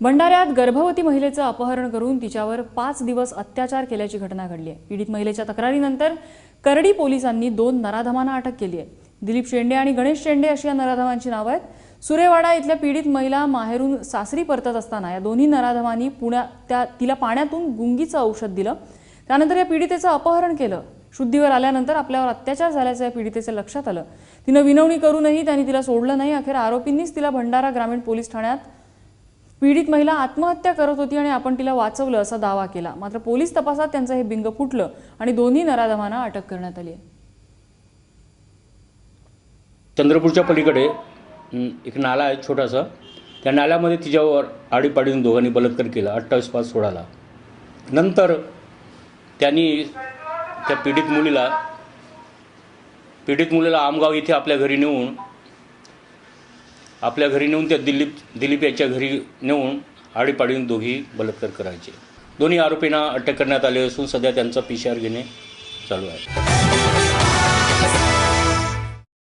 भंडाऱ्यात गर्भवती महिलेचं अपहरण करून तिच्यावर 5 दिवस अत्याचार केल्याची घटना घडली आहे। पीडित महिलेच्या तक्रारीनंतर करडी पोलिसांनी 2 नराधमांना अटक केली आहे। दिलीप शेंडे आणि गणेश शेंडे अशी या नराधमांची नावे आहेत। सुरेवाडा इथल्या पीडित महिला माहेरून सासरी परतत असताना या दोन्ही नराधमांनी तिला पाण्यातून गुंगीचं औषध दिलं। त्यानंतर या पीडितेचं अपहरण केलं। शुद्धीवर आल्यानंतर आपल्यावर अत्याचार झाल्याचं या पीडितेच्या लक्षात आलं। तिनं विनवणी करूनही त्यांनी तिला सोडलं नाही। अखेर आरोपींनीच तिला भंडारा ग्रामीण पोलीस ठाण्यात पीडित महिला आत्महत्या करत होती आणि आपण तिला वाचवलं असा दावा केला। मात्र पोलीस तपासात त्यांचं हे बिंग फुटलं आणि दोन्ही नराधमांना अटक करण्यात आली आहे। चंद्रपूरच्या पलीकडे एक नाला आहे छोटासा। त्या नाल्यामध्ये तिच्यावर आडीपाडीने दोघांनी बलात्कार केला। 28/5 सोडाला। नंतर त्यांनी त्या पीडित मुलीला आमगाव इथे आपल्या घरी नेऊन त्या दिलीप याच्या घरी नेऊन आडीपाडीने दोघी बलात्कार करायचे। दोन्ही आरोपींना अटक करण्यात आले असून सध्या त्यांचा PCR घेणे चालू आहे।